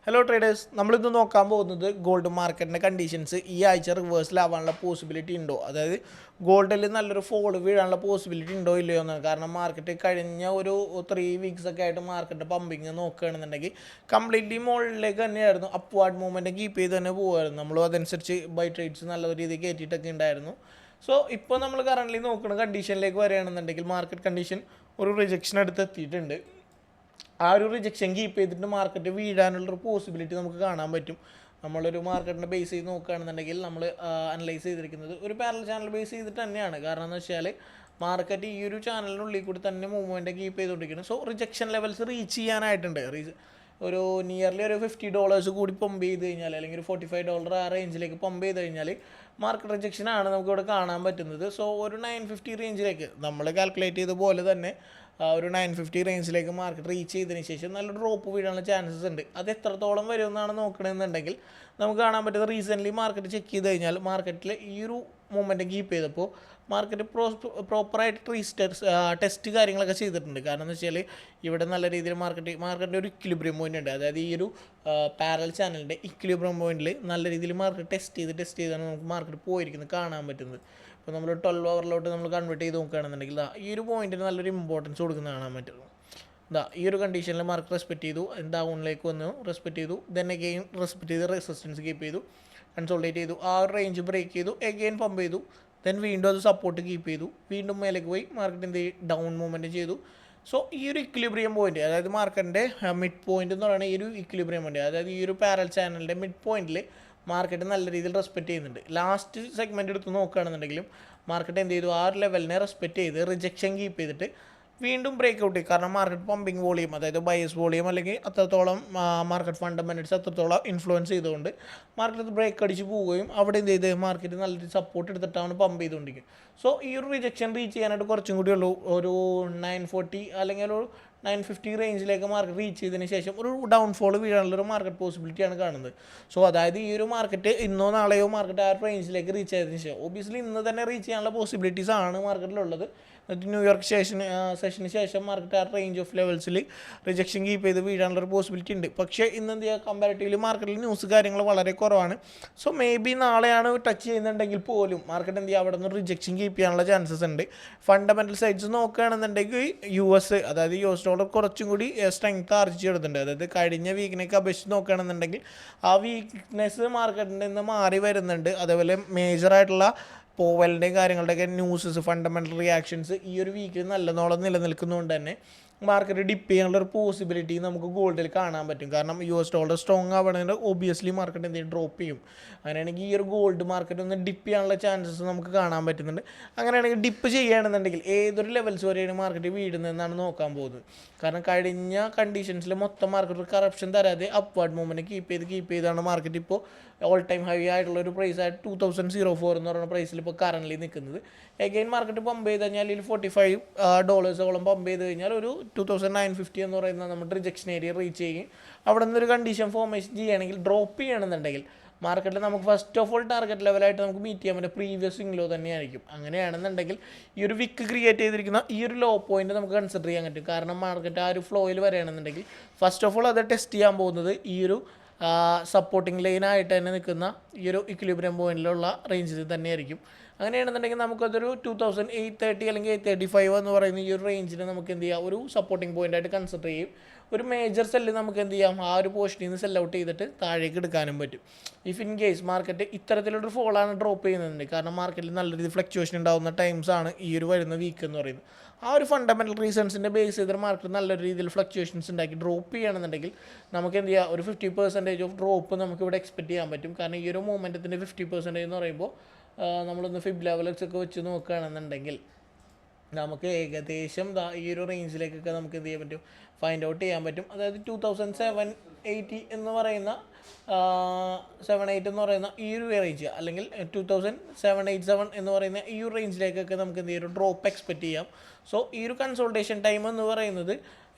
Hello traders, നമ്മളിന്ന് നോക്കാൻ പോകുന്നത് ഗോൾഡ് മാർക്കറ്റിൻ്റെ കണ്ടീഷൻസ് ഈ ആഴ്ച റിവേഴ്സലാവാനുള്ള പോസിബിലിറ്റി ഉണ്ടോ, അതായത് ഗോൾഡിൽ നല്ലൊരു ഫോൾ വീഴാനുള്ള പോസിബിലിറ്റി ഉണ്ടോ ഇല്ലയോ എന്നാണ്. കാരണം മാർക്കറ്റ് കഴിഞ്ഞ ഒരു 3 വീക്സ് ഒക്കെ ആയിട്ട് മാർക്കറ്റ് പമ്പിങ് നോക്കുകയാണെന്നുണ്ടെങ്കിൽ കംപ്ലീറ്റ്ലി മുകളിലേക്ക് തന്നെയായിരുന്നു, അപ്വാർഡ് മൂവ്മെൻറ്റ് കീപ്പ് ചെയ്ത് തന്നെ പോകുമായിരുന്നു. നമ്മളും അതനുസരിച്ച് ബൈ ട്രേഡ്സ് നല്ല രീതിയിൽ കയറ്റിയിട്ടൊക്കെ ഉണ്ടായിരുന്നു. സോ ഇപ്പോൾ നമ്മൾ കറൻ്റ്ലി നോക്കുന്ന കണ്ടീഷനിലേക്ക് വരികയാണെന്നുണ്ടെങ്കിൽ മാർക്കറ്റ് കണ്ടീഷൻ ഒരു റിജക്ഷൻ അടുത്ത് എത്തിയിട്ടുണ്ട്. ആ ഒരു റിജക്ഷൻ കീപ്പ് ചെയ്തിട്ട് മാർക്കറ്റ് വീഴാനുള്ളൊരു പോസിബിലിറ്റി നമുക്ക് കാണാൻ പറ്റും. നമ്മളൊരു മാർക്കറ്റിൻ്റെ ബേസ് ചെയ്ത് നോക്കുകയാണെന്നുണ്ടെങ്കിൽ നമ്മൾ അനലൈസ് ചെയ്തിരിക്കുന്നത് ഒരു പാരലൽ ചാനൽ ബേസ് ചെയ്തിട്ട് തന്നെയാണ്. കാരണം എന്ന് വെച്ചാൽ മാർക്കറ്റ് ഈ ഒരു ചാനലിനുള്ളിൽ കൂടി തന്നെ മൂവ്മെൻറ്റ് കീപ്പ് ചെയ്തുകൊണ്ടിരിക്കുന്നത്. സോ റിജക്ഷൻ ലെവൽസ് റീച്ച് ചെയ്യാനായിട്ടുണ്ട്. ഒരു നിയർലി ഒരു $50 കൂടി പമ്പ് ചെയ്ത് കഴിഞ്ഞാൽ, അല്ലെങ്കിൽ ഒരു $45 ആ റേഞ്ചിലേക്ക് പമ്പ് ചെയ്ത് കഴിഞ്ഞാൽ മാർക്കറ്റ് റിജക്ഷനാണ് നമുക്കിവിടെ കാണാൻ പറ്റുന്നത്. സോ ഒരു 950 റേഞ്ചിലേക്ക് നമ്മൾ കാൽക്കുലേറ്റ് ചെയ്ത പോലെ തന്നെ ഒരു 950 റേഞ്ചിലേക്ക് മാർക്കറ്റ് റീച്ച് ചെയ്തതിന് ശേഷം നല്ല ഡ്രോപ്പ് വീഴാനുള്ള ചാൻസസ് ഉണ്ട്. അത് എത്രത്തോളം വരുമെന്നാണ് നോക്കണമെന്നുണ്ടെങ്കിൽ നമുക്ക് കാണാൻ പറ്റുന്നത് റീസെൻ്റ്ലി മാർക്കറ്റ് ചെക്ക് ചെയ്ത് കഴിഞ്ഞാൽ മാർക്കറ്റിൽ ഈ ഒരു മൂവ്മെൻറ്റ് കീപ്പ് ചെയ്തപ്പോൾ മാർക്കറ്റ് പ്രോപ്പറായിട്ട് ടെസ്റ്റ് കാര്യങ്ങളൊക്കെ ചെയ്തിട്ടുണ്ട്. കാരണം എന്ന് വെച്ചാൽ ഇവിടെ നല്ല രീതിയിൽ മാർക്കറ്റിൻ്റെ ഒരു ഇക്വിലിബ്രിയം പോയിൻ്റ് ഉണ്ട്. അതായത് ഈ ഒരു പാരലൽ ചാനലിൻ്റെ ഇക്വിലിബ്രിയം പോയിന്റിൽ നല്ല രീതിയിൽ മാർക്കറ്റ് ടെസ്റ്റ് ചെയ്താണ് നമുക്ക് മാർക്കറ്റ് പോയിരിക്കുന്നത് കാണാൻ പറ്റുന്നത്. ഇപ്പോൾ നമ്മൾ 12 അവറിലോട്ട് നമ്മൾ കൺവേർട്ട് ചെയ്ത് നോക്കുകയാണെന്നുണ്ടെങ്കിൽ ഈ ഒരു പോയിന്റിന് നല്ലൊരു ഇമ്പോർട്ടൻസ് കൊടുക്കുന്നത് കാണാൻ പറ്റുള്ളൂ. ഈ ഒരു കണ്ടീഷനിൽ മാർക്കറ്റ് റെസ്പെക്ട് ചെയ്തു, ഡൗണിലേക്ക് വന്നു, റെസ്പെക്ട് ചെയ്തു, ദെൻ അഗെയിൻ റെസ്പെക്ട് ചെയ്ത് റെസിസ്റ്റൻസ് കീപ്പ് ചെയ്തു, കൺസോൾട്ടേറ്റ് ചെയ്തു, ആ റേഞ്ച് ബ്രേക്ക് ചെയ്തു, അഗെയിൻ പമ്പ് ചെയ്തു, ദെൻ വീണ്ടും അത് സപ്പോർട്ട് കീപ്പ് ചെയ്തു, വീണ്ടും മേലേക്ക് പോയി മാർക്കറ്റ് എന്ത് ഡൗൺ മൂവ്മെൻറ്റ് ചെയ്തു. സോ ഈ ഒരു ഇക്വിലിബ്രിയം പോയിന്റ്, അതായത് മാർക്കറ്റിൻ്റെ മിഡ് പോയിന്റ് എന്ന് പറയുന്നത് ഈ ഒരു ഇക്വിലിബ്രിയം പോയിന്റ്, അതായത് ഈ ഒരു പാരലൽ ചാനലിൻ്റെ മിഡ് പോയിന്റിൽ മാർക്കറ്റ് നല്ല രീതിയിൽ റെസ്പെക്ട് ചെയ്യുന്നുണ്ട്. ലാസ്റ്റ് സെഗ്മെൻറ്റ് എടുത്ത് നോക്കുകയാണെന്നുണ്ടെങ്കിലും മാർക്കറ്റ് എന്ത് ചെയ്തു, ആ ഒരു ലെവലിനെ റെസ്പെക്ട് ചെയ്ത് റിജക്ഷൻ കീപ്പ് ചെയ്തിട്ട് വീണ്ടും ബ്രേക്ക് ഔട്ട് ചെയ്യും. കാരണം മാർക്കറ്റ് പമ്പിങ് വോളിയം, അതായത് ബയസ് വോളിയം അല്ലെങ്കിൽ അത്രത്തോളം മാർക്കറ്റ് ഫണ്ടമെൻറ്റൽസ് അത്രത്തോളം ഇൻഫ്ലുവൻസ് ചെയ്തുകൊണ്ട് മാർക്കറ്റ് ബ്രേക്ക് അടിച്ച് പോവുകയും അവിടെ എന്ത് ചെയ്ത് മാർക്കറ്റ് നല്ല സപ്പോർട്ട് എടുത്തിട്ടാണ് പമ്പ് ചെയ്തുകൊണ്ടിരിക്കുന്നത്. സോ ഈ ഒരു റിജക്ഷൻ റീച്ച് ചെയ്യാനായിട്ട് കുറച്ചും കൂടി ഉള്ളൂ. ഒരു 940 അല്ലെങ്കിൽ ഒരു 950 റേഞ്ചിലേക്ക് മാർക്കറ്റ് റീച്ച് ചെയ്തതിന് ശേഷം ഒരു ഡൗൺഫോൾ വീഴാനുള്ളൊരു മാർക്കറ്റ് പോസിബിലിറ്റിയാണ് കാണുന്നത്. സോ അതായത് ഈ ഒരു മാർക്കറ്റ് ഇന്നോ നാളെയോ മാർക്കറ്റ് ആ റേഞ്ചിലേക്ക് റീച്ച് ചെയ്തതിന് ശേഷം ഒബിയസ്ലി ഇന്ന് തന്നെ റീച്ച് ചെയ്യാനുള്ള പോസിബിലിറ്റീസ് ആണ് മാർക്കറ്റിലുള്ളത്. ന്യൂയോർക്ക് സെഷന് ശേഷം മാർക്കറ്റ് ആ റേഞ്ച് ഓഫ് ലെവൽസിൽ റിജക്ഷൻ കീപ്പ് ചെയ്ത് വീഴാനുള്ളൊരു പോസിബിലിറ്റി ഉണ്ട്. പക്ഷേ ഇന്ന് എന്ത് ചെയ്യുക, കമ്പാരിറ്റീവ്ലി മാർക്കറ്റിൽ ന്യൂസ് കാര്യങ്ങൾ വളരെ കുറവാണ്. സോ മേ ബി നാളെയാണ് ടച്ച് ചെയ്യുന്നുണ്ടെങ്കിൽ പോലും മാർക്കറ്റ് എന്ത് ചെയ്യുക, അവിടെ നിന്ന് റിജക്ഷൻ കീപ്പ് ചെയ്യാനുള്ള ചാൻസസ് ഉണ്ട്. ഫണ്ടമെൻ്റൽ സൈഡ്സ് നോക്കുകയാണെന്നുണ്ടെങ്കിൽ അതായത് US ഡോളർ കുറച്ചും കൂടി സ്ട്രെങ്ത് ആർജിച്ചെടുത്തിട്ടുണ്ട്. അതായത് കഴിഞ്ഞ വീക്കിനൊക്കെ അപേക്ഷിച്ച് നോക്കുകയാണെന്നുണ്ടെങ്കിൽ ആ വീക്ക്നെസ് മാർക്കറ്റിൽ നിന്ന് മാറി വരുന്നുണ്ട്. അതേപോലെ മേജറായിട്ടുള്ള പോവലിൻ്റെയും കാര്യങ്ങളുടെയൊക്കെ ന്യൂസസ്, ഫണ്ടമെൻ്റൽ റിയാക്ഷൻസ് ഈ ഒരു വീക്കിൽ നല്ലതോളം നിലനിൽക്കുന്നതുകൊണ്ട് തന്നെ മാർക്കറ്റ് ഡിപ്പ് ചെയ്യാനുള്ളൊരു പോസിബിലിറ്റി നമുക്ക് ഗോൾഡിൽ കാണാൻ പറ്റും. കാരണം US ഡോളർ സ്ട്രോങ് ആവണമെങ്കിൽ ഒബിയസ്ലി മാർക്കറ്റ് എന്തെങ്കിലും ഡ്രോപ്പ് ചെയ്യും. അങ്ങനെയാണെങ്കിൽ ഈ ഒരു ഗോൾഡ് മാർക്കറ്റ് ഒന്ന് ഡിപ്പ് ചെയ്യാനുള്ള ചാൻസസ് നമുക്ക് കാണാൻ പറ്റുന്നുണ്ട്. അങ്ങനെയാണെങ്കിൽ ഡിപ്പ് ചെയ്യുകയാണെന്നുണ്ടെങ്കിൽ ഏതൊരു ലെവൽസ് വരെയാണ് മാർക്കറ്റ് വീഴുന്നതെന്നാണ് നോക്കാൻ പോകുന്നത്. കാരണം കഴിഞ്ഞ കണ്ടീഷൻസിൽ മൊത്തം മാർക്കറ്റ് കറപ്ഷൻ തരാതെ അപ്വാർഡ് മൂവ്മെൻറ്റ് കീപ്പ് ചെയ്താണ് മാർക്കറ്റ് ഇപ്പോൾ ഓൾ ടൈം ഹൈ ആയിട്ടുള്ള ഒരു പ്രൈസ് ആയിട്ട് 2004 എന്ന് പറയുന്ന പ്രൈസിൽ ഇപ്പോൾ കറൻ്റ് നിൽക്കുന്നത്. എഗെയിൻ മാർക്കറ്റ് പമ്പ് ചെയ്ത് കഴിഞ്ഞാൽ ഇതിൽ $45 പമ്പ് ചെയ്ത് കഴിഞ്ഞാൽ ഒരു 2950 എന്ന് പറയുന്ന നമ്മുടെ റിജക്ഷൻ ഏരിയ റീച്ച് ചെയ്യും. അവിടെ നിന്നൊരു കണ്ടീഷൻ ഫോർമേഷൻ ചെയ്യുകയാണെങ്കിൽ ഡ്രോപ്പ് ചെയ്യണമെന്നുണ്ടെങ്കിൽ മാർക്കറ്റിൽ നമുക്ക് ഫസ്റ്റ് ഓഫ് ഓൾ ടാർഗറ്റ് ലെവലായിട്ട് നമുക്ക് മീറ്റ് ചെയ്യാൻ പറ്റും പ്രീവിയസ് സ്വിംഗ് ലോ തന്നെയായിരിക്കും. അങ്ങനെയാണെന്നുണ്ടെങ്കിൽ ഈ ഒരു വിക്ക് ക്രിയേറ്റ് ചെയ്തിരിക്കുന്ന ഈ ഒരു ലോ പോയിന്റ് നമുക്ക് കൺസിഡർ ചെയ്യാൻ പറ്റും. കാരണം മാർക്കറ്റ് ആ ഒരു ഫ്ലോയിൽ വരികയാണെന്നുണ്ടെങ്കിൽ ഫസ്റ്റ് ഓഫ് ഓൾ അത് ടെസ്റ്റ് ചെയ്യാൻ പോകുന്നത് ഈ ഒരു സപ്പോർട്ടിംഗ് ലൈനായിട്ട് തന്നെ നിൽക്കുന്ന ഈ ഒരു ഇക്വിലിബ്രിയം പോയിന്റിലുള്ള റേഞ്ചിൽ തന്നെയായിരിക്കും. അങ്ങനെയാണെന്നുണ്ടെങ്കിൽ നമുക്കതൊരു 2830 അല്ലെങ്കിൽ 835 എന്ന് പറയുന്ന ഈ ഒരു റേഞ്ചിന് നമുക്ക് എന്ത് ചെയ്യാം, ഒരു സപ്പോർട്ടിംഗ് പോയിൻ്റായിട്ട് കൺസിഡർ ചെയ്യും. ഒരു മേജർ സെല്ല് നമുക്ക് എന്ത് ചെയ്യാം, ആ ഒരു പോസ്റ്റിൽ നിന്ന് സെൽ ഔട്ട് ചെയ്തിട്ട് താഴേക്ക് എടുക്കാനും പറ്റും. ഇഫ് ഇൻ കേസ് മാർക്കറ്റ് ഇത്തരത്തിലൊരു ഫോളാണ് ഡ്രോപ്പ് ചെയ്യുന്നുണ്ട്. കാരണം മാർക്കറ്റിൽ നല്ല രീതിയിൽ ഫ്ലക്ച്വേഷൻ ഉണ്ടാകുന്ന ടൈംസാണ് ഈ ഒരു വരുന്ന വീക്ക് എന്ന് പറയുന്നത്. ആ ഒരു ഫണ്ടമെൻ്റൽ റീസൺസിൻ്റെ ബേസ് ചെയ്തിട്ട് മാർക്കറ്റ് നല്ലൊരു രീതിയിൽ ഫ്ലക്ച്വേഷൻസ് ഉണ്ടാക്കി ഡ്രോപ്പ് ചെയ്യുകയാണെന്നുണ്ടെങ്കിൽ നമുക്ക് എന്ത് ചെയ്യുക, ഒരു 50% ഓഫ് ഡ്രോപ്പ് നമുക്കിവിടെ എക്സ്പെക്ട് ചെയ്യാൻ പറ്റും. കാരണം ഈ ഒരു മൂവ്മെൻറ്റത്തിൻ്റെ 50% എന്ന് പറയുമ്പോൾ നമ്മളൊന്ന് ഫിബ് ലെവൽസ് ഒക്കെ വെച്ച് നോക്കുകയാണെന്നുണ്ടെങ്കിൽ നമുക്ക് ഏകദേശം ഈ ഒരു റേഞ്ചിലേക്കൊക്കെ നമുക്ക് എന്ത് ചെയ്യാൻ പറ്റും, ഫൈൻഡ് ഔട്ട് ചെയ്യാൻ പറ്റും. അതായത് 2780 എന്ന് പറയുന്ന 78 എന്ന് പറയുന്ന ഈ ഒരു റേഞ്ച്, അല്ലെങ്കിൽ 2787 എന്ന് പറയുന്ന ഈ ഒരു റേഞ്ചിലേക്കൊക്കെ നമുക്ക് എന്ത് ചെയ്യും, ഡ്രോപ്പ് എക്സ്പെക്ട് ചെയ്യാം. സോ ഈ ഒരു കൺസോൾട്ടേഷൻ ടൈം എന്ന് പറയുന്നത്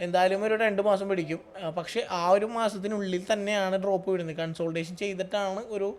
എന്തായാലും ഒരു 2 മാസം പിടിക്കും. പക്ഷേ ആ ഒരു മാസത്തിനുള്ളിൽ തന്നെയാണ് ഡ്രോപ്പ് വിടുന്നത്. കൺസോൾട്ടേഷൻ ചെയ്തിട്ടാണ് ഒരു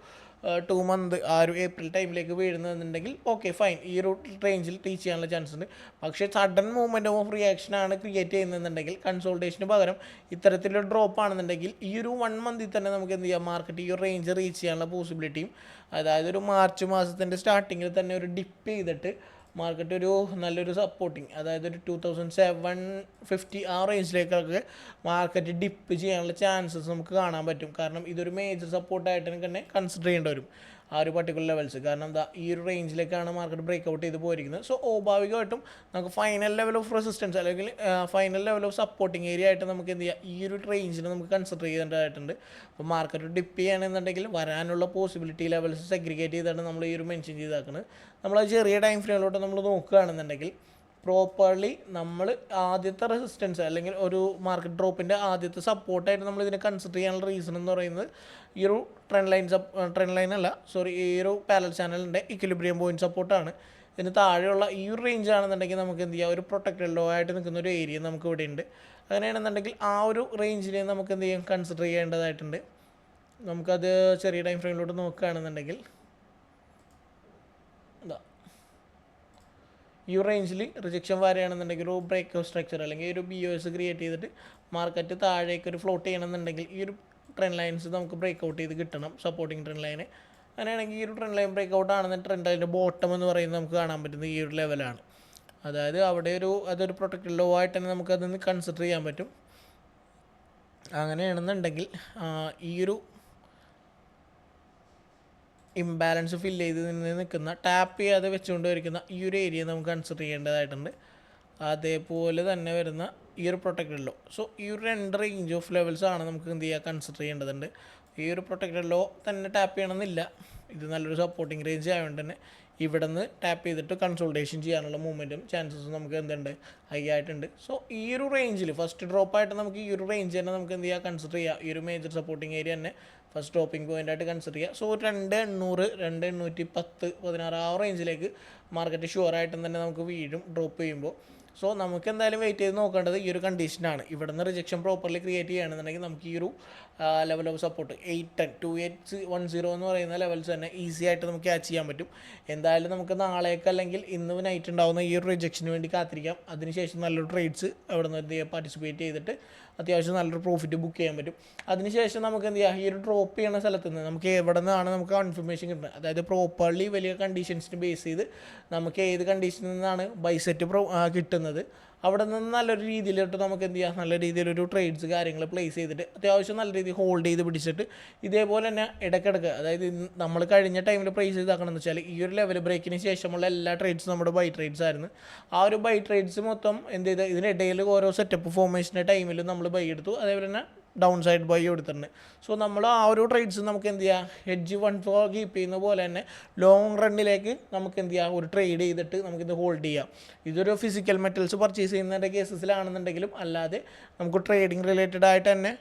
2 മന്ത് ആ ഒരു ഏപ്രിൽ ടൈമിലേക്ക് വീഴുന്നതെന്നുണ്ടെങ്കിൽ ഓക്കെ ഫൈൻ, ഈ ഒരു റേഞ്ചിൽ ടീച്ച് ചെയ്യാനുള്ള ചാൻസ് ഉണ്ട്. പക്ഷേ സഡൻ മൂവ്മെൻറ്റ് ഓഫ് റിയാക്ഷനാണ് ക്രിയേറ്റ് ചെയ്യുന്നതെന്നുണ്ടെങ്കിൽ കൺസോൾട്ടേഷന് പകരം ഇത്തരത്തിലൊരു ഡ്രോപ്പ് ആണെന്നുണ്ടെങ്കിൽ ഈ ഒരു 1 മന്തിൽ തന്നെ നമുക്ക് എന്ത് ചെയ്യാം, മാർക്കറ്റ് ഈ ഒരു റേഞ്ച് റീച്ച് ചെയ്യാനുള്ള പോസിബിലിറ്റിയും, അതായത് ഒരു മാർച്ച് മാസത്തിൻ്റെ സ്റ്റാർട്ടിങ്ങിൽ തന്നെ ഒരു ഡിപ്പ് ചെയ്തിട്ട് മാർക്കറ്റ് ഒരു നല്ലൊരു സപ്പോർട്ടിങ്, അതായത് ഒരു 2750 ആ റേഞ്ചിലേക്കൊക്കെ മാർക്കറ്റ് ഡിപ്പ് ചെയ്യാനുള്ള ചാൻസസ് നമുക്ക് കാണാൻ പറ്റും. കാരണം ഇതൊരു മേജർ സപ്പോർട്ടായിട്ട് തന്നെ കൺസിഡർ ചെയ്യേണ്ടി വരും ആ ഒരു പർട്ടിക്കുലർ ലെവൽസ്. കാരണം എന്താ, ഈ ഒരു റേഞ്ചിലേക്കാണ് മാർക്കറ്റ് ബ്രേക്ക് ഔട്ട് ചെയ്ത് പോയിരിക്കുന്നത്. സോ സ്വാഭാവികമായിട്ടും നമുക്ക് ഫൈനൽ ലെവൽ ഓഫ് റെസിസ്റ്റൻസ് അല്ലെങ്കിൽ final level of supporting area ആയിട്ട് നമുക്ക് എന്ത് ചെയ്യാം, ഈ ഒരു റേഞ്ചിനെ നമുക്ക് കൺസിഡർ ചെയ്യേണ്ടതായിട്ടുണ്ട്. അപ്പോൾ മാർക്കറ്റ് ഡിപ്പ് ചെയ്യുകയാണെന്നുണ്ടെങ്കിൽ വരാനുള്ള പോസിബിലിറ്റി ലെവൽസ് സെഗ്രിഗേറ്റ് ചെയ്താണ് നമ്മൾ ഈ ഒരു മെൻഷൻ ചെയ്താക്കുന്നത്. നമ്മൾ ചെറിയ ടൈം ഫ്രെയിമിലോട്ട് നമ്മൾ നോക്കുകയാണെന്നുണ്ടെങ്കിൽ പ്രോപ്പർലി നമ്മൾ ആദ്യത്തെ റെസിസ്റ്റൻസ് അല്ലെങ്കിൽ ഒരു മാർക്കറ്റ് ഡ്രോപ്പിൻ്റെ ആദ്യത്തെ സപ്പോർട്ടായിട്ട് നമ്മൾ ഇതിനെ കൺസിഡർ ചെയ്യാനുള്ള റീസൺ എന്ന് പറയുന്നത് ഈ ഒരു ട്രെൻഡ് ലൈൻ അല്ല സോറി ഈ ഒരു പാരലൽ ചാനലിൻ്റെ ഇക്വിലിബ്രിയം പോയിന്റ് സപ്പോർട്ടാണ്. ഇതിന് താഴെയുള്ള ഈ ഒരു റേഞ്ച് ആണെന്നുണ്ടെങ്കിൽ നമുക്ക് എന്ത് ചെയ്യാം, ഒരു പ്രൊട്ടക്റ്റഡ് ലോ ആയിട്ട് നിൽക്കുന്ന ഒരു ഏരിയ നമുക്ക് ഇവിടെ ഉണ്ട്. അങ്ങനെയാണെന്നുണ്ടെങ്കിൽ ആ ഒരു റേഞ്ചിനെ നമുക്ക് എന്ത് ചെയ്യാം, കൺസിഡർ ചെയ്യേണ്ടതായിട്ടുണ്ട്. നമുക്കത് ചെറിയ ടൈം ഫ്രെയിമിലോട്ട് നോക്കുകയാണെന്നുണ്ടെങ്കിൽ ഈ ഒരു റേഞ്ചിൽ റിജക്ഷൻ വരികയാണെന്നുണ്ടെങ്കിൽ ഒരു ബ്രേക്ക് ഔട്ട് സ്ട്രക്ചർ അല്ലെങ്കിൽ ഒരു BOS ക്രിയേറ്റ് ചെയ്തിട്ട് മാർക്കറ്റ് താഴേക്ക് ഒരു ഫ്ലോട്ട് ചെയ്യണമെന്നുണ്ടെങ്കിൽ ഈ ഒരു ട്രെൻഡ് ലൈൻസ് നമുക്ക് ബ്രേക്ക് ഔട്ട് ചെയ്ത് കിട്ടണം, സപ്പോർട്ടിങ് ട്രെൻഡ് ലൈന്. അങ്ങനെയാണെങ്കിൽ ഈ ഒരു ട്രെൻഡ് ലൈൻ ബ്രേക്ക് ഔട്ട് ആണെന്ന് ട്രെൻഡ് ലൈൻ്റെ ബോട്ടം എന്ന് പറയുന്നത് നമുക്ക് കാണാൻ പറ്റുന്നത് ഈ ഒരു ലെവലാണ്. അതായത് അവിടെ അതൊരു പ്രൊട്ടക്റ്റഡ് ലോ ആയിട്ട് തന്നെ നമുക്കതൊന്ന് കൺസിഡർ ചെയ്യാൻ പറ്റും. അങ്ങനെയാണെന്നുണ്ടെങ്കിൽ ഈ ഒരു ഇംബാലൻസ് ഫില്ല് ചെയ്ത് നിൽക്കുന്ന ടാപ്പ് ചെയ്യാതെ വെച്ചുകൊണ്ട് വരിക്കുന്ന ഈ ഒരു ഏരിയ നമുക്ക് കൺസിഡർ ചെയ്യേണ്ടതായിട്ടുണ്ട്. അതേപോലെ തന്നെ വരുന്ന ഈ ഒരു പ്രൊട്ടക്റ്റഡ് ലോ. സോ ഈ ഒരു 2 റേഞ്ച് ഓഫ് ലെവൽസ് ആണ് നമുക്ക് എന്ത് ചെയ്യുക, കൺസിഡർ ചെയ്യേണ്ടതുണ്ട്. ഈ ഒരു പ്രൊട്ടക്റ്റഡ് ലോ തന്നെ ടാപ്പ് ചെയ്യണമെന്നില്ല, ഇത് നല്ലൊരു സപ്പോർട്ടിങ് റേഞ്ച് ആയതുകൊണ്ട് തന്നെ ഇവിടെ നിന്ന് ടാപ്പ് ചെയ്തിട്ട് കൺസോൾട്ടേഷൻ ചെയ്യാനുള്ള മൂവ്മെൻറ്റും ചാൻസസും നമുക്ക് എന്തുണ്ട്, ഹൈ ആയിട്ടുണ്ട്. സോ ഈ ഒരു റേഞ്ചിൽ ഫസ്റ്റ് ഡ്രോപ്പായിട്ട് നമുക്ക് ഈ ഒരു റേഞ്ച് തന്നെ നമുക്ക് എന്ത് ചെയ്യുക, കൺസിഡർ ചെയ്യുക. ഈ ഒരു മേജർ സപ്പോർട്ടിങ് ഏരിയ തന്നെ ഫസ്റ്റ് ഡ്രോപ്പിംഗ് പോയിൻ്റ് ആയിട്ട് കൺസിഡർ ചെയ്യുക. സോ 2800 2810 16 ആ റേഞ്ചിലേക്ക് മാർക്കറ്റ് ഷുവറായിട്ടും തന്നെ നമുക്ക് വീഴും ഡ്രോപ്പ് ചെയ്യുമ്പോൾ. സോ നമുക്ക് എന്തായാലും വെയിറ്റ് ചെയ്ത് നോക്കേണ്ടത് ഈ ഒരു കണ്ടീഷനാണ്. ഇവിടെ നിന്ന് റിജക്ഷൻ പ്രോപ്പർലി ക്രിയേറ്റ് ചെയ്യുകയാണെന്നുണ്ടെങ്കിൽ നമുക്ക് ഈ ഒരു ലെവൽ ഓഫ് സപ്പോർട്ട് 2810 എന്ന് പറയുന്ന ലെവൽസ് തന്നെ ഈസി ആയിട്ട് നമുക്ക് ക്യാച്ച് ചെയ്യാൻ പറ്റും. എന്തായാലും നമുക്ക് നാളേക്ക് അല്ലെങ്കിൽ ഇന്ന് നൈറ്റ് ഉണ്ടാകുന്ന ഈ ഒരു റിജക്ഷന് വേണ്ടി കാത്തിരിക്കാം. അതിനുശേഷം നല്ലൊരു ട്രേഡ്സ് അവിടെ നിന്ന് എന്ത് ചെയ്യുക, പാർട്ടിസിപ്പേറ്റ് ചെയ്തിട്ട് അത്യാവശ്യം നല്ലൊരു പ്രോഫിറ്റ് ബുക്ക് ചെയ്യാൻ പറ്റും. അതിനുശേഷം നമുക്ക് എന്ത് ചെയ്യുക, ഈ ഒരു ഡ്രോപ്പ് ചെയ്യുന്ന സ്ഥലത്ത് നിന്ന് നമുക്ക് എവിടെ നിന്നാണ് നമുക്ക് കൺഫർമേഷൻ കിട്ടുന്നത്, അതായത് പ്രോപ്പർലി വലിയ കണ്ടീഷൻസിന് ബേസ് ചെയ്ത് നമുക്ക് ഏത് കണ്ടീഷനിൽ നിന്നാണ് ബൈസെറ്റ് കിട്ടുന്നത് അവിടെ നിന്ന് നല്ലൊരു രീതിയിലോട്ട് നമുക്ക് എന്ത് ചെയ്യാം, നല്ല രീതിയിലൊരു ട്രേഡ്സ് കാര്യങ്ങൾ പ്ലേസ് ചെയ്തിട്ട് അത്യാവശ്യം നല്ല രീതിയിൽ ഹോൾഡ് ചെയ്ത് പിടിച്ചിട്ട് ഇതേപോലെ തന്നെ ഇടയ്ക്കിടയ്ക്ക്, അതായത് നമ്മൾ കഴിഞ്ഞ ടൈമിൽ പ്രൈസ് ചെയ്താക്കണമെന്ന് വെച്ചാൽ ഈ ഒരു ലെവൽ ബ്രേക്കിന് ശേഷമുള്ള എല്ലാ ട്രേഡ്സും നമ്മുടെ ബൈ ട്രേഡ്സ് ആയിരുന്നു. ആ ഒരു ബൈ ട്രേഡ്സ് മൊത്തം എന്ത് ചെയ്ത് ഇതിനിടയിൽ ഓരോ സെറ്റപ്പ് ഫോർമേഷൻ്റെ ടൈമിൽ നമ്മൾ ബൈ എടുത്തു, അതേപോലെ തന്നെ ഡൗൺ സൈഡ് ബൈ എടുത്തിട്ടുണ്ട്. സോ നമ്മൾ ആ ഒരു ട്രേഡ്സ് നമുക്ക് എന്ത് ചെയ്യുക, ഹെഡ്ജ് 1 കീപ്പ് ചെയ്യുന്ന പോലെ തന്നെ ലോങ് റണ്ണിലേക്ക് നമുക്ക് എന്ത് ചെയ്യുക, ഒരു ട്രേഡ് ചെയ്തിട്ട് നമുക്കിത് ഹോൾഡ് ചെയ്യാം. ഇതൊരു ഫിസിക്കൽ മെറ്റൽസ് പർച്ചേസ് ചെയ്യുന്നതിൻ്റെ കേസസിലാണെന്നുണ്ടെങ്കിലും അല്ലാതെ നമുക്ക് ട്രേഡിംഗ് റിലേറ്റഡ് ആയിട്ട് തന്നെ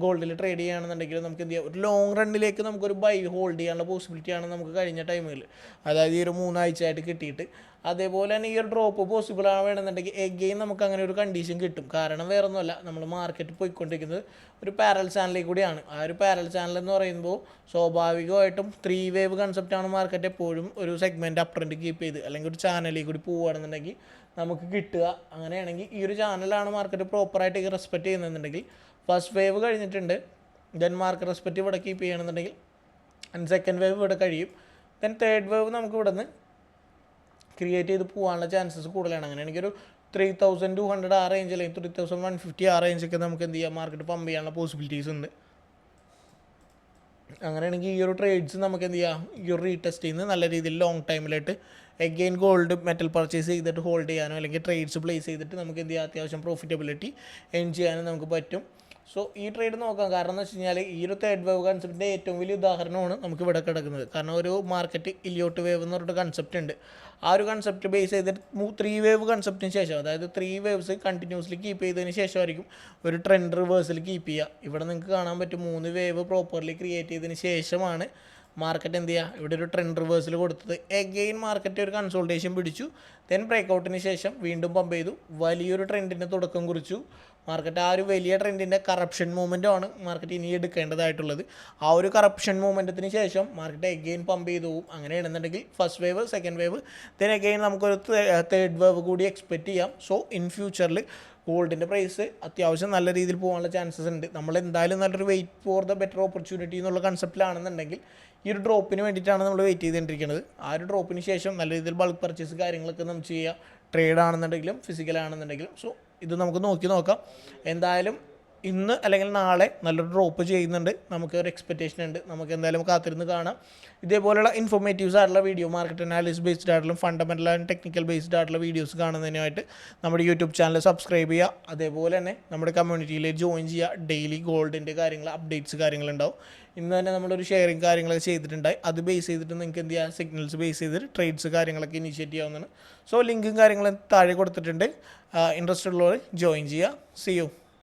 ഗോൾഡിൽ ട്രേഡ് ചെയ്യുകയാണെന്നുണ്ടെങ്കിലും നമുക്ക് എന്ത് ചെയ്യാം, ഒരു ലോങ് റണ്ണിലേക്ക് നമുക്കൊരു ബൈ ഹോൾഡ് ചെയ്യാനുള്ള പോസിബിലിറ്റിയാണ് നമുക്ക് കഴിഞ്ഞ ടൈമിൽ, അതായത് ഈ ഒരു 3 ആഴ്ചയായിട്ട് കിട്ടിയിട്ട്. അതേപോലെ തന്നെ ഈ ഒരു ഡ്രോപ്പ് പോസിബിൾ ആവുകയാണെന്നുണ്ടെങ്കിൽ എഗെയിൻ നമുക്ക് അങ്ങനെ ഒരു കണ്ടീഷൻ കിട്ടും. കാരണം വേറെ ഒന്നുമല്ല, നമ്മൾ മാർക്കറ്റ് പോയിക്കൊണ്ടിരിക്കുന്നത് ഒരു പാരൽ ചാനലിൽ കൂടിയാണ്. ആ ഒരു പാരൽ ചാനൽ എന്ന് പറയുമ്പോൾ സ്വാഭാവികമായിട്ടും 3 വേവ് കൺസെപ്റ്റാണ് മാർക്കറ്റ് എപ്പോഴും ഒരു സെഗ്മെൻറ്റ് അപ് ട്രെൻഡ് കീപ്പ് ചെയ്ത് അല്ലെങ്കിൽ ഒരു ചാനലിൽ കൂടി പോവുകയാണെന്നുണ്ടെങ്കിൽ നമുക്ക് കിട്ടുക. അങ്ങനെയാണെങ്കിൽ ഈ ഒരു ചാനലാണ് മാർക്കറ്റ് പ്രോപ്പറായിട്ട് റെസ്പെക്റ്റ് ചെയ്യുന്നുണ്ടെങ്കിൽ ഫസ്റ്റ് വേവ് കഴിഞ്ഞിട്ടുണ്ട്, ദെൻ മാർക്കറ്റ് റെസ്പെക്റ്റ് ഇവിടെ കീപ്പ് ചെയ്യണമെന്നുണ്ടെങ്കിൽ സെക്കൻഡ് വേവ് ഇവിടെ കഴിയും, ദെൻ തേർഡ് വേവ് നമുക്ക് ഇവിടെ നിന്ന് ക്രിയേറ്റ് ചെയ്ത് പോകാനുള്ള ചാൻസസ് കൂടുതലാണ്. അങ്ങനെയാണെങ്കിൽ ഒരു 3200 ആ റേഞ്ച് അല്ലെങ്കിൽ 3150 ആ റേഞ്ചൊക്കെ നമുക്ക് എന്ത് ചെയ്യാം, മാർക്കറ്റ് പമ്പ് ചെയ്യാനുള്ള പോസിബിലിറ്റീസ് ഉണ്ട്. അങ്ങനെയാണെങ്കിൽ ഈ ഒരു ട്രേഡ്സ് നമുക്ക് എന്ത് ചെയ്യാം, ഈ ഒരു റീടെസ്റ്റ് ചെയ്യുന്നത് നല്ല രീതിയിൽ ലോങ് ടൈമിലായിട്ട് എഗെയിൻ ഗോൾഡ് മെറ്റൽ പർച്ചേസ് ചെയ്തിട്ട് ഹോൾഡ് ചെയ്യാനോ അല്ലെങ്കിൽ ട്രേഡ്സ് പ്ലേസ് ചെയ്തിട്ട് നമുക്ക് എന്ത് ചെയ്യാം, അത്യാവശ്യം പ്രോഫിറ്റബിലിറ്റി എൻ ചെയ്യാനും നമുക്ക് പറ്റും. സോ ഈ ട്രേഡ് നോക്കാം. കാരണം എന്ന് വെച്ച് കഴിഞ്ഞാൽ ഈ ഒരു തേർഡ് വേവ് കൺസെപ്റ്റിൻ്റെ ഏറ്റവും വലിയ ഉദാഹരണമാണ് നമുക്ക് ഇവിടെ കിടക്കുന്നത്. കാരണം ഒരു മാർക്കറ്റ് ഇലിയോട്ട് വേവ് എന്ന് പറഞ്ഞിട്ട് കൺസെപ്റ്റ് ഉണ്ട്. ആ ഒരു കൺസെപ്റ്റ് ബേസ് ചെയ്തിട്ട് 3 വേവ് കൺസെപ്റ്റിന് ശേഷം, അതായത് 3 വേവ്സ് കണ്ടിന്യൂസ്ലി കീപ്പ് ചെയ്തതിന് ശേഷമായിരിക്കും ഒരു ട്രെൻഡ് റിവേഴ്സിൽ കീപ്പ് ചെയ്യുക. ഇവിടെ നിങ്ങൾക്ക് കാണാൻ പറ്റും 3 വേവ് പ്രോപ്പർലി ക്രിയേറ്റ് ചെയ്തതിന് ശേഷമാണ് മാർക്കറ്റ് എന്ത് ചെയ്യുക, ഇവിടെ ഒരു ട്രെൻഡ് റിവേഴ്സിൽ കൊടുത്തത്. എഗെയിൻ മാർക്കറ്റ് ഒരു കൺസോൾട്ടേഷൻ പിടിച്ചു, ദെൻ ബ്രേക്ക് ഔട്ടിന് ശേഷം വീണ്ടും പമ്പ് ചെയ്തു, വലിയൊരു ട്രെൻഡിന് തുടക്കം കുറിച്ചു. മാർക്കറ്റ് ആ ഒരു വലിയ ട്രെൻഡിൻ്റെ കറപ്ഷൻ മൂവ്മെൻറ്റുമാണ് മാർക്കറ്റ് ഇനി എടുക്കേണ്ടതായിട്ടുള്ളത്. ആ ഒരു കറപ്ഷൻ മൂവ്മെൻറ്റത്തിന് ശേഷം മാർക്കറ്റ് എഗെയിൻ പമ്പ് ചെയ്തു പോകും. അങ്ങനെയാണെന്നുണ്ടെങ്കിൽ first wave, second wave, then again നമുക്കൊരു തേർഡ് വേവ് കൂടി എക്സ്പെക്റ്റ് ചെയ്യാം. സോ ഇൻ ഫ്യൂച്ചറിൽ ഗോൾഡിൻ്റെ പ്രൈസ് അത്യാവശ്യം നല്ല രീതിയിൽ പോകാനുള്ള ചാൻസസ് ഉണ്ട്. നമ്മൾ എന്തായാലും നല്ലൊരു wait for the better opportunity എന്നുള്ള കൺസെപ്റ്റിലാണെന്നുണ്ടെങ്കിൽ ഈ ഒരു ഡ്രോപ്പിന് വേണ്ടിയിട്ടാണ് നമ്മൾ വെയിറ്റ് ചെയ്തുകൊണ്ടിരിക്കുന്നത്. ആ ഒരു ഡ്രോപ്പിന് ശേഷം നല്ല രീതിയിൽ ബൾക്ക് പർച്ചേസ് കാര്യങ്ങളൊക്കെ നമുക്ക് ചെയ്യാം, ട്രേഡ് ആണെന്നുണ്ടെങ്കിലും ഫിസിക്കലാണെന്നുണ്ടെങ്കിലും. സോ ഇത് നമുക്ക് നോക്കാം. എന്തായാലും ഇന്ന് അല്ലെങ്കിൽ നാളെ നല്ലൊരു ഡ്രോപ്പ് ചെയ്യുന്നുണ്ട്, നമുക്ക് ഒരു എക്സ്പെക്റ്റേഷൻ ഉണ്ട്. നമുക്ക് എന്തായാലും കാത്തിരുന്ന് കാണാം. ഇതേപോലെയുള്ള ഇൻഫോർമേറ്റീവ്സ് ആയിട്ടുള്ള വീഡിയോ, മാർക്കറ്റ് അനാലിസിസ് ബേസ്ഡ് ആയിട്ടുള്ള ഫണ്ടമെൻ്റൽ ആൻഡ് ടെക്നിക്കൽ ബേസ്ഡ് ആയിട്ടുള്ള വീഡിയോസ് കാണുന്നതിനായിട്ട് നമ്മുടെ യൂട്യൂബ് ചാനൽ സബ്സ്ക്രൈബ് ചെയ്യുക. അതേപോലെ തന്നെ നമ്മുടെ കമ്മ്യൂണിറ്റിയിൽ ജോയിൻ ചെയ്യുക. ഡെയിലി ഗോൾഡിൻ്റെ കാര്യങ്ങൾ, അപ്ഡേറ്റ്സ് കാര്യങ്ങളുണ്ടാവും. ഇന്ന് തന്നെ നമ്മളൊരു ഷെയറിങ് കാര്യങ്ങളൊക്കെ ചെയ്തിട്ടുണ്ടായി. അത് ബേസ് ചെയ്തിട്ട് നിങ്ങൾക്ക് എന്ത് ചെയ്യുക, സിഗ്നൽസ് ബേസ് ചെയ്തിട്ട് ട്രേഡ്സ് കാര്യങ്ങളൊക്കെ ഇനിഷ്യേറ്റ് ചെയ്യാവുന്നതാണ്. സോ ലിങ്കും കാര്യങ്ങളും താഴെ കൊടുത്തിട്ടുണ്ട്. ഇൻട്രസ്റ്റ് ഉള്ളവർ ജോയിൻ ചെയ്യുക. See U.